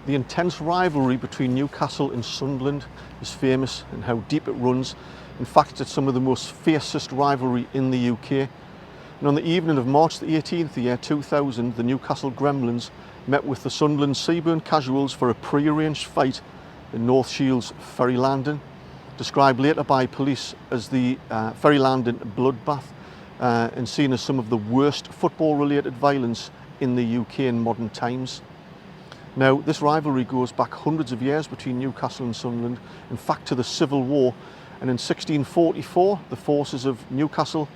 The intense rivalry between Newcastle and Sunderland is famous in how deep it runs. In fact, it's some of the most fiercest rivalry in the UK. And on the evening of March the 18th, the year 2000, the Newcastle Gremlins met with the Sunderland Seaburn Casuals for a pre-arranged fight in North Shields Ferry Landing, described later by police as the Ferry Landing bloodbath, and seen as some of the worst football-related violence in the UK in modern times. Now, this rivalry goes back hundreds of years between Newcastle and Sunderland, in fact to the Civil War, and in 1644 the forces of Newcastle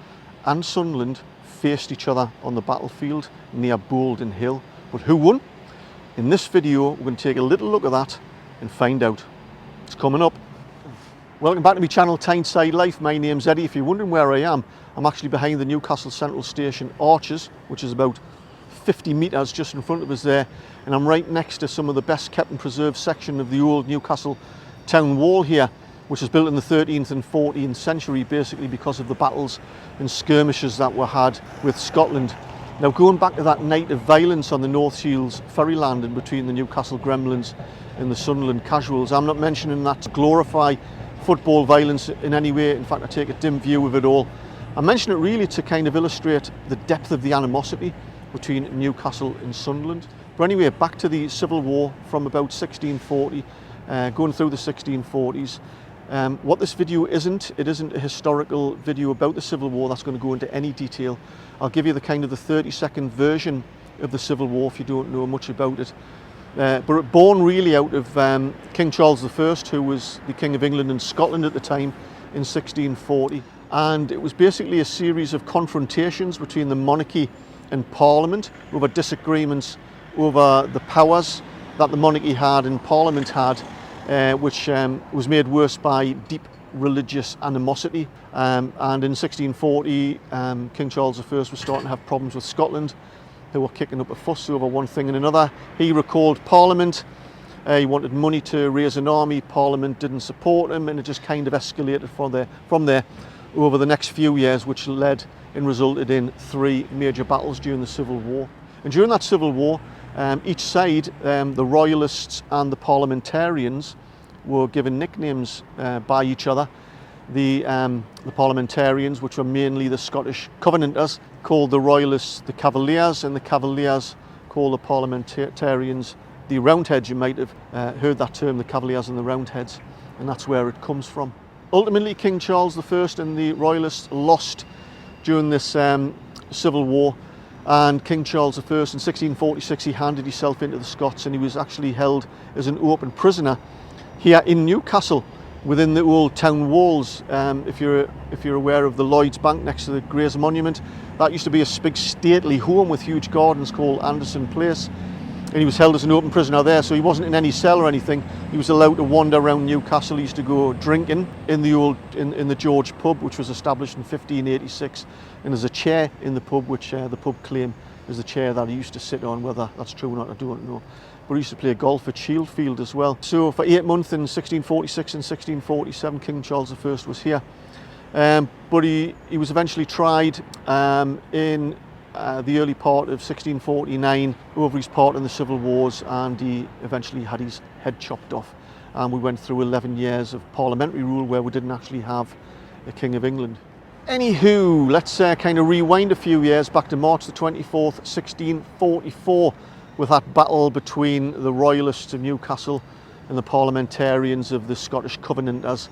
and Sunderland faced each other on the battlefield near Boldon Hill. But who won? In this video we're going to take a little look at that and find out. It's coming up. Welcome back to my channel Tyneside Life. My name's Eddie. If you're wondering where I am, I'm actually behind the Newcastle Central Station arches, which is about 50 metres just in front of us there, and I'm right next to some of the best kept and preserved section of the old Newcastle town wall here, which was built in the 13th and 14th century, basically because of the battles and skirmishes that were had with Scotland. Now, going back to that night of violence on the North Shields Ferry Landing between the Newcastle Gremlins and the Sunderland Casuals, I'm not mentioning that to glorify football violence in any way. In fact, I take a dim view of it all. I mention it really to kind of illustrate the depth of the animosity between Newcastle and Sunderland. But anyway, back to the Civil War from about 1640, going through the 1640s. What this video isn't, it isn't a historical video about the Civil War that's going to go into any detail. I'll give you the kind of the 30-second version of the Civil War if you don't know much about it. But it born really out of King Charles I, who was the King of England and Scotland at the time in 1640. And it was basically a series of confrontations between the monarchy and Parliament over disagreements over the powers that the monarchy had and Parliament had, which was made worse by deep religious animosity. And in 1640, King Charles I was starting to have problems with Scotland, who were kicking up a fuss over one thing and another. He recalled Parliament. He wanted money to raise an army. Parliament didn't support him, and it just kind of escalated from there over the next few years, which led and resulted in 3 major battles during the Civil War. And during that Civil War, each side, the Royalists and the Parliamentarians, were given nicknames by each other. The Parliamentarians, which were mainly the Scottish Covenanters, called the Royalists the Cavaliers, and the Cavaliers called the Parliamentarians the Roundheads. You might have heard that term, the Cavaliers and the Roundheads, and that's where it comes from. Ultimately, King Charles I and the Royalists lost during this Civil War, and King Charles I in 1646 he handed himself into the Scots, and he was actually held as an open prisoner here in Newcastle within the old town walls. If you're aware of the Lloyd's Bank next to the Grays Monument, that used to be a big stately home with huge gardens called Anderson Place, and he was held as an open prisoner there, so he wasn't in any cell or anything. He was allowed to wander around Newcastle. He used to go drinking in the George pub, which was established in 1586, and there's a chair in the pub which the pub claim is the chair that he used to sit on. Whether that's true or not, I don't know. But he used to play golf at Shieldfield as well. So for 8 months in 1646 and 1647, King Charles I was here, but he was eventually tried in the early part of 1649 over his part in the Civil Wars, and he eventually had his head chopped off. And we went through 11 years of parliamentary rule where we didn't actually have a King of England. Anywho, let's kind of rewind a few years back to March the 24th, 1644, with that battle between the Royalists of Newcastle and the Parliamentarians of the Scottish Covenanters,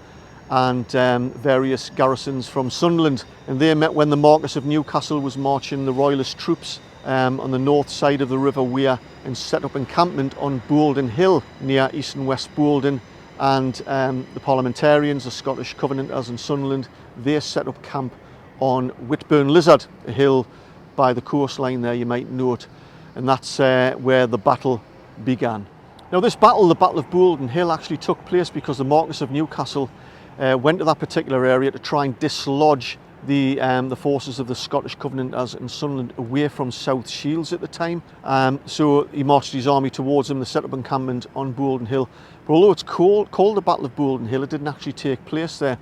and various garrisons from Sunderland. And they met when the Marquess of Newcastle was marching the Royalist troops on the north side of the River Wear and set up encampment on Boldon Hill near East and West Boldon. And the Parliamentarians, the Scottish Covenanters and Sunderland, they set up camp on Whitburn Lizard, a hill by the coastline there, you might note, and that's where the battle began. Now this battle, the Battle of Boldon Hill, actually took place because the Marquess of Newcastle went to that particular area to try and dislodge the forces of the Scottish Covenanters and Sunderland away from South Shields at the time. So he marched his army towards them. They set up encampment on Boldon Hill. But although it's called the Battle of Boldon Hill, it didn't actually take place there,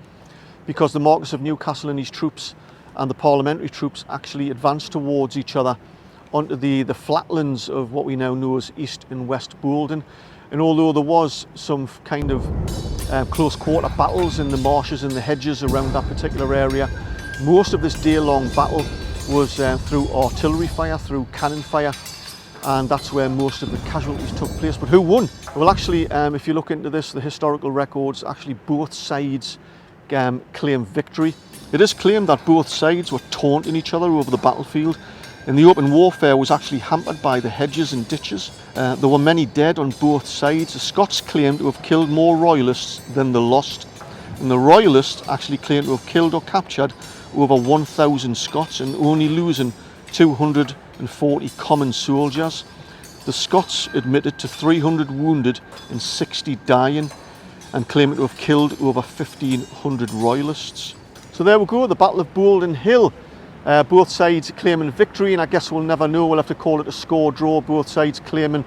because the Marquess of Newcastle and his troops and the parliamentary troops actually advanced towards each other onto the flatlands of what we now know as East and West Boldon. And although there was some kind of close quarter battles in the marshes and the hedges around that particular area, most of this day-long battle was through artillery fire, through cannon fire, and that's where most of the casualties took place. But who won? Well, actually, if you look into this, the historical records, actually both sides claim victory. It is claimed that both sides were taunting each other over the battlefield, and the open warfare was actually hampered by the hedges and ditches. There were many dead on both sides. The Scots claimed to have killed more royalists than the lost, and the royalists actually claimed to have killed or captured over 1,000 Scots and only losing 240 common soldiers. The Scots admitted to 300 wounded and 60 dying, and claiming to have killed over 1,500 royalists. So there we go, the Battle of Boldon Hill. Both sides claiming victory, and I guess we'll never know. We'll have to call it a score draw. Both sides claiming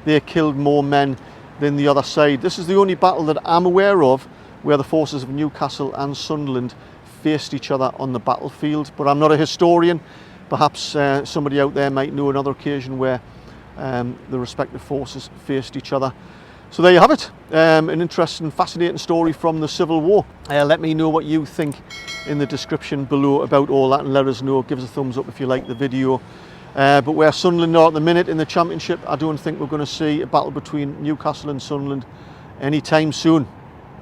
they killed more men than the other side. This is the only battle that I'm aware of where the forces of Newcastle and Sunderland faced each other on the battlefield, but I'm not a historian. Perhaps somebody out there might know another occasion where the respective forces faced each other. So there you have it, an interesting, fascinating story from the Civil War. Let me know what you think in the description below about all that, and let us know. Give us a thumbs up if you like the video. But where Sunderland are at the minute in the Championship, I don't think we're going to see a battle between Newcastle and Sunderland anytime soon.